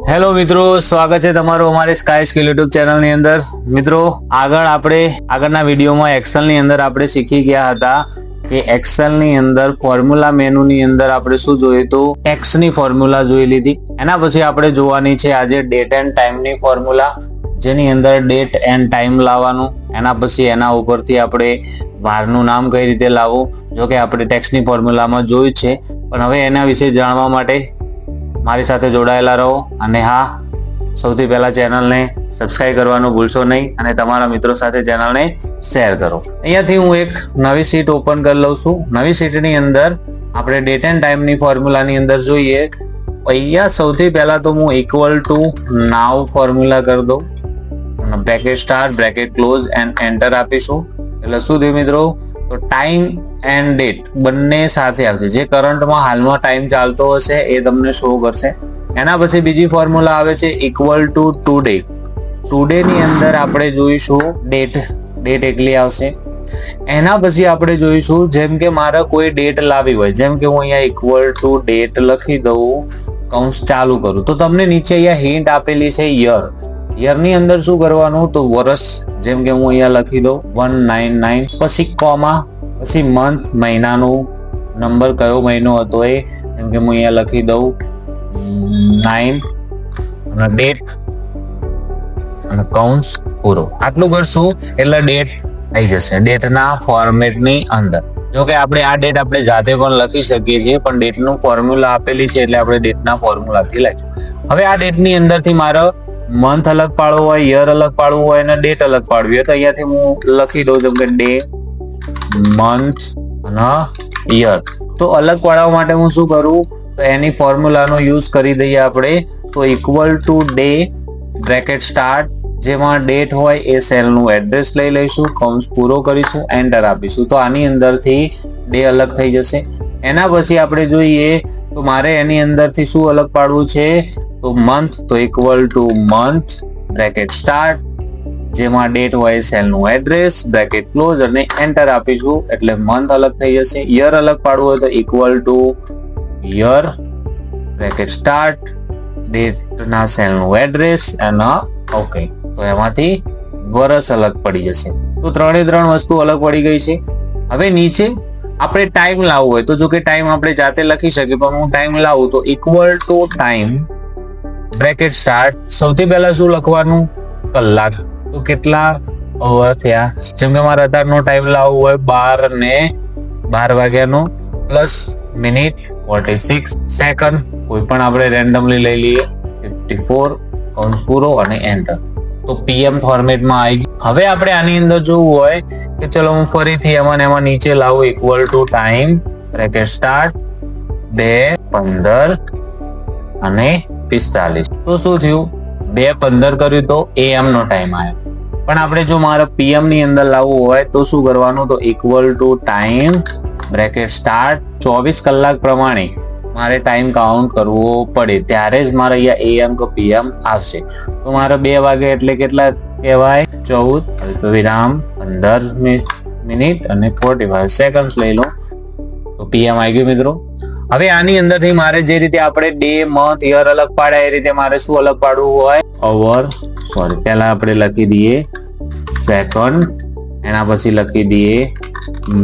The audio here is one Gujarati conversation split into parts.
હેલો મિત્રો, સ્વાગત છે તમારું અમારી સ્કાય સ્કિલ યુટ્યુબ ચેનલ ની અંદર. મિત્રો, આગળના વિડીયોમાં એક્સેલ ની અંદર આપણે શીખી ગયા હતા કે એક્સેલ ની અંદર ફોર્મ્યુલા મેનુ ની અંદર આપણે શું જોયું તો ટેક્સ ની ફોર્મ્યુલા જોઈ લીધી. એના પછી આપણે જોવાની છે આજે ડેટ એન્ડ ટાઈમ ની ફોર્મ્યુલા, જેની અંદર ડેટ એન્ડ ટાઈમ લાવવાનું. એના પછી એના ઉપરથી આપણે વારનું નામ કઈ રીતે લાવવું, જો કે આપણે ટેક્સ ની ફોર્મ્યુલામાં જોયું છે, પણ હવે એના વિશે જાણવા માટે મારી સાથે જોડાયેલા રહો. અને હા, સૌથી પહેલા ચેનલને સબસ્ક્રાઇબ કરવાનું ભૂલશો નહીં અને તમારા મિત્રો સાથે ચેનલને શેર કરો. અહીંયાથી હું એક નવી શીટ ઓપન કરી લઉં છું. નવી શીટની અંદર આપણે ડેટ એન્ડ ટાઈમની ફોર્મ્યુલાની અંદર જોઈએ. અહીંયા સૌથી પહેલા તો હું ઇક્વલ ટુ નાવ ફોર્મ્યુલા કરી દઉં, bracket start, bracket close and enter આપીશું. એટલે શું થયું મિત્રો, તો ટાઈમ એન્ડ ડેટ બંને સાથે આવશે. જે કરંટમાં હાલમાં ટાઈમ ચાલતો હશે એ તમને શો કરશે. એના પછી બીજી ફોર્મ્યુલા આવે છે ઇક્વલ ટુ ટુડે. ટુડે ની અંદર આપણે જોઈશું ડેટ એકલી આવશે. એના પછી આપણે જોઈશું, જેમ કે મારે કોઈ ડેટ લાવી હોય, જેમ કે હું અહીંયા ઇક્વલ ટુ ડેટ લખી દઉં, કૌંસ ચાલુ કરું, તો તમને નીચે અહીંયા હિન્ટ આપેલી છે યર. યર ની અંદર શું કરવાનું, તો વર્ષ, જેમ કે હું અહીંયા લખી દઉં 199, પછી કોમા, પછી મંથ, મહિનાનું નંબર કયો મહિનો હતો એ, જેમ કે હું અહીંયા લખી દઉં 9, અને ડેટ અને કૌંસ પૂરો. આટલું કરશું એટલે ડેટ થઈ જશે ડેટના ફોર્મેટની અંદર. જો કે આપણે આ ડેટ આપણે જાતે પણ લખી શકીએ છીએ, પણ ડેટનું ફોર્મ્યુલા આપેલી છે એટલે આપણે ડેટના ફોર્મ્યુલાથી લખીશું. હવે આ ડેટની અંદરથી મારો મંથ અલગ પાડવો હોય, યર અલગ પાડવું હોય અને ડેટ અલગ પાડવી હોય, તો અહીંયાથી હું લખી દઉં જેમ કે ડે, મંથ અને યર. તો અલગ પાડવા માટે હું શું કરું, તો એની ફોર્મ્યુલાનો યુઝ કરી દઈએ આપણે. તો equal to day, bracket start, જેમાં ડેટ હોય એ સેલનું એડ્રેસ લઈ લઈશું, કૌંસ પૂરો કરીશું, એન્ટર આપીશું. તો આની અંદરથી ડે અલગ થઈ જશે. એના પછી આપણે જોઈએ તો મારે એની અંદરથી શું અલગ પાડવું છે, તો મંથ, તો equal two month, bracket start, જેમાં ડેટ હોય સેલનું એડ્રેસ, બ્રેકેટ ક્લોઝ અને એન્ટર આપીશું એટલે મંથ અલગ થઈ જશે. યર અલગ પાડવું હોય તો equal to year, bracket start, ડેટના સેલનું એડ્રેસ અને ઓકે. તો એમાંથી વર્ષ અલગ પડી જશે. તો ત્રણે ત્રણ વસ્તુ અલગ પડી ગઈ છે. હવે નીચે આપણે ટાઈમ લાવવું હોય તો, જો કે ટાઈમ આપણે જાતે લખી શકીએ, પણ હું ટાઈમ લાવું તો equal to time, bracket start, સૌથી પહેલા શું લખવાનું, કલાક. તો કેટલા ઓવર થયા, જેમ કે મારે અત્યારનો ટાઈમ લાવવો હોય 12 વાગ્યાનો, પ્લસ મિનિટ 46 સેકન્ડ, કોઈ પણ આપણે રેન્ડમલી લઈ લઈએ 54, કૌંસ પૂરો અને એન્ટર. તો પીએમ ફોર્મેટમાં આવી ગયું. હવે આપણે આની અંદર જોવું હોય કે ચલો હું ફરીથી એમાં નીચે લાવું equal to time, bracket start, 2, 15 અને 45. તો શું થયું, 2, 15 કર્યું તો AM નો ટાઈમ આવ્યો. પણ આપણે જો મારે પીએમ ની અંદર લાવવું હોય તો શું કરવાનું, તો equal to time, bracket start, 24 કલાક પ્રમાણે મારે ટાઈમ કાઉન્ટ કરવો પડે, ત્યારે જ મારે અહીંયા AM કે PM આવશે. તો મારે 2 વાગે એટલે કેટલા કહેવાય, 14 વિરામ 15 મિનિટ અને 45 સેકન્ડ લઈ લો, તો PM આવી ગયું મિત્રો. હવે આની અંદરથી મારે જે રીતે આપણે ડે, મંથ, યર અલગ પાડ્યા એ રીતે મારે શું અલગ પાડવું હોય, પહેલા આપણે લખી દઈએ સેકન્ડ, એના પછી લખી દઈએ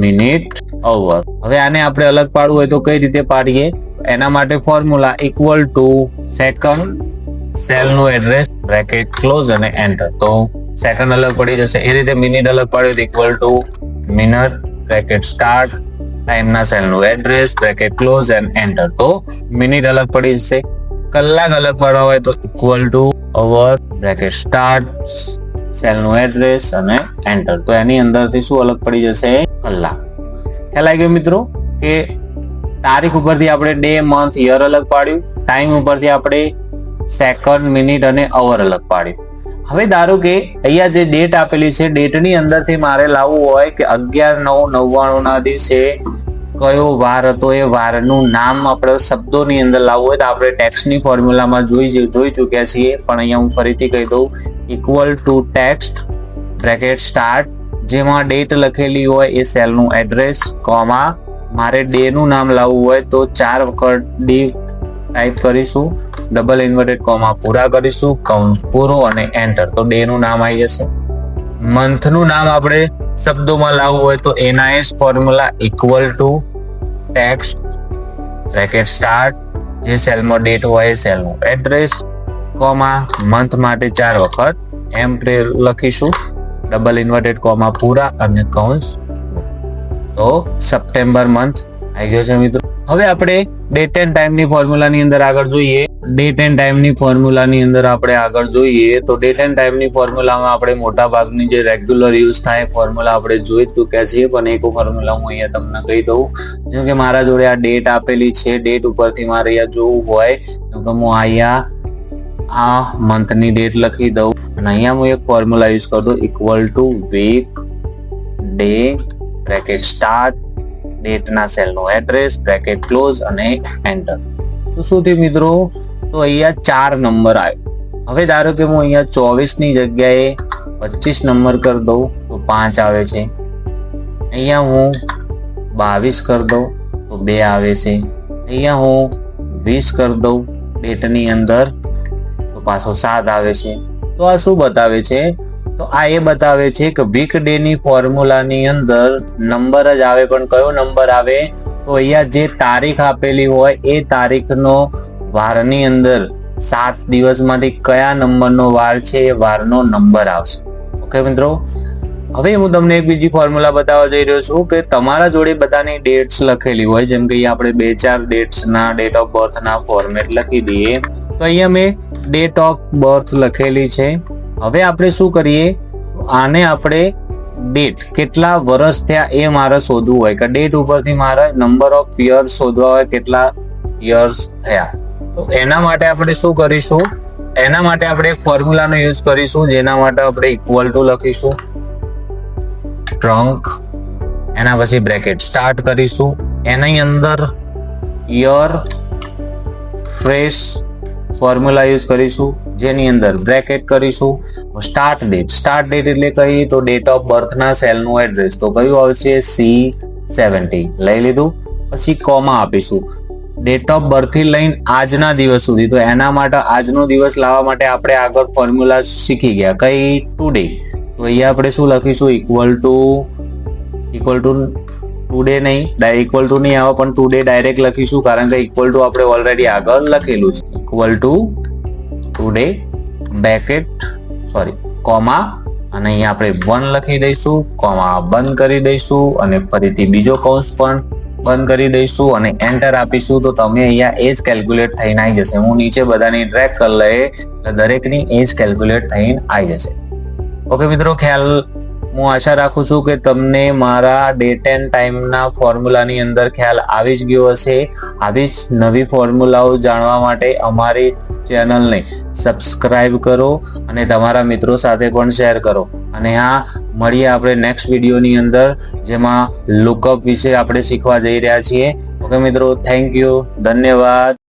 મિનિટ, અવર. હવે આને આપણે અલગ પાડવું હોય તો કઈ રીતે પાડીએ, એના માટે ફોર્મ્યુલા ઇક્વલ ટુ સેકન્ડ, સેલનું એડ્રેસ, બ્રેકેટ ક્લોઝ અને એન્ટર. તો સેકન્ડ અલગ પડી જશે. એ રીતે મિનિટ અલગ પાડ્યું તો equal to minute, bracket start, ટાઈમના સેલનું address, bracket close and enter. તો મિનિટ અલગ પડી જશે. કલાક અલગ પાડવા હોય તો equal to hour, bracket start, સેલનું એડ્રેસ અને એન્ટર. તો એની અંદરથી શું અલગ પડી જશે, કલાક. ખ્યાલ આવી ગયો મિત્રો કે તારીખ ઉપરથી આપણે ડે, મંથ, યર અલગ પાડ્યું, ટાઈમ ઉપરથી આપણે સેકન્ડ, મિનિટ અને અવર અલગ પાડ્યું. હવે ધારો કે અહીંયા જે ડેટ આપેલી છે, ડેટની અંદરથી મારે લાવવું હોય કે 11/9/99 ના દિવસે કયો વાર હતો, એ વારનું નામ આપણે શબ્દોની અંદર લાવવું હોય તો આપણે ટેક્સ્ટની ફોર્મ્યુલામાં જોઈ ચૂક્યા છીએ, પણ અહીંયા હું ફરીથી કહી દઉં equal two text, bracket start, જેમાં ડેટ લખેલી હોય એ સેલનું એડ્રેસ, કોમા, મારે ડે નું નામ લાવવું હોય તો 4 વખત ડી ટાઈપ કરીશું, ડબલ ઇન્વર્ટેડ કોમા પૂરા કરીશું, કૌંસ પૂરો અને એન્ટર. તો ડે નું નામ આવી જશે. મંથ નું નામ આપણે શબ્દોમાં લાવવું હોય તો NIS formula equal two text bracket start, જે સેલમાં ડેટ હોય એ સેલનું એડ્રેસ, કોમા મંથ માટે 4 વખત એમ લખીશું, ડબલ ઇન્વર્ટેડ કોમા પૂરા અને કૌંસ. તો સપ્ટેમ્બર મંથ આવી ગયો છે મિત્રો. હવે આપણે ડેટ એન્ડ ટાઈમ ની ફોર્મ્યુલા ની અંદર આગળ જોઈએ. ડેટ એન્ડ ટાઈમ ની ફોર્મ્યુલા ની અંદર આપણે આગળ જોઈએ તો ડેટ એન્ડ ટાઈમ ની ફોર્મ્યુલામાં આપણે મોટા ભાગની જે રેગ્યુલર યુઝ થાય ફોર્મ્યુલા આપણે જોઈ ચૂક્યા છીએ, પણ એક ફોર્મ્યુલા હું અહીંયા તમને કહી દઉં. જેમ કે મારા જોડે આ ડેટ આપેલી છે, ડેટ ઉપરથી મારે અહીંયા જોવું હોય તો હું અહીંયા આ મંથ ની ડેટ લખી દઉં અને અહીંયા હું એક ફોર્મ્યુલા યુઝ કરું દઉં equal to weekday bracket start, date ના સેલ નો એડ્રેસ બ્રેકેટ ક્લોઝ અને એન્ટર. તો શું થયું મિત્રો, તો અહીંયા 4 નંબર આવ્યો. હવે ધારો કે હું અહીંયા 24 ની જગ્યાએ 25 નંબર કરી દઉં તો 5 આવે છે. અહીંયા હું 22 કરી દઉં તો 2 આવે છે. અહીંયા હું 20 કરી દઉં ડેટ ની અંદર તો પાછો 7 આવે છે. તો આ શું બતાવે છે, તો આ એ બતાવે છે કે વીક ડે ની ફોર્મ્યુલા ની અંદર નંબર જ આવે, પણ કયો નંબર આવે, તો અહીંયા જે તારીખ આપેલી હોય એ તારીખનો વારની અંદર 7 દિવસમાંથી કયા નંબરનો વાર છે એ વારનો નંબર આવશે. ઓકે મિત્રો, હવે હું તમને એક બીજી ફોર્મ્યુલા બતાવવા જઈ રહ્યો છું કે તમારા જોડે બધાની ડેટ્સ લખેલી હોય, જેમ કે આપણે 2-4 ડેટ્સ ના ડેટ ઓફ બર્થ ના ફોર્મેટ લખી દઈએ. તો અહીંયા મેં ડેટ ઓફ બર્થ લખેલી છે. હવે આપણે શું કરીએ, આને આપણે ડેટ કેટલા વર્ષ થયા એ મારે શોધવું હોય કે ડેટ ઉપરથી મારે નંબર ઓફ યર્સ શોધવા હોય કેટલા યર્સ થયા. તો એના માટે આપણે શું કરીશું, એના માટે આપણે એક ફોર્મ્યુલાનો યુઝ કરીશું, જેના માટે આપણે ઇક્વલ ટુ લખીશું ટ્રંક, એના પછી બ્રેકેટ સ્ટાર્ટ કરીશું, એની અંદર યર ફ્રેશ ફોર્મ્યુલા યુઝ કરીશું, જેની અંદર બ્રેકેટ કરીશું સ્ટાર્ટ ડેટ. સ્ટાર્ટ ડેટ એટલે કઈ, તો ડેટ ઓફ બર્થ ના સેલ નું એડ્રેસ, તો કયું આવશે C70 લઈ લીધું. પછી કોમા આપીશું ડેટ ઓફ બર્થ થી લઈને આજના દિવસ સુધી, તો એના માટે આજનો દિવસ લાવવા માટે આપણે આગળ ફોર્મ્યુલા શીખી ગયા કઈ, ટુડે. તો અહીંયા આપણે શું લખીશું ઇક્વલ ટુ ટુડે નહીં, ઇક્વલ ટુ નહીં આવે પણ ટુડે ડાયરેક્ટ લખીશું, કારણ કે ઇક્વલ ટુ આપણે ઓલરેડી આગળ લખેલું છે. Equal to today bracket comma અને અહીંયા આપણે 1 લખી દઈશું, કોમા બંધ કરી દઈશું અને ફરીથી બીજો કૌંસ પણ બંધ કરી દઈશું અને એન્ટર આપીશું. તો તમે અહીંયા એજ કેલ્ક્યુલેટ થઈને આવી જશે. હું નીચે બધાની ટ્રેક કરી લઈએ એટલે દરેકની એજ કેલ્ક્યુલેટ થઈને આવી જશે. ઓકે મિત્રો, હું આશા રાખું છું કે તમને મારા ડેટ એન્ડ ટાઈમના ફોર્મ્યુલાની અંદર ખ્યાલ આવી જ ગયો હશે. આવી જ નવી ફોર્મ્યુલાઓ જાણવા માટે અમારી ચેનલને સબસ્ક્રાઇબ કરો અને તમારા મિત્રો સાથે પણ શેર કરો. અને હા, મળીએ આપણે નેક્સ્ટ વિડીયોની અંદર, જેમાં લુકઅપ વિશે આપણે શીખવા જઈ રહ્યા છીએ. ઓકે મિત્રો, થેન્ક યુ, ધન્યવાદ.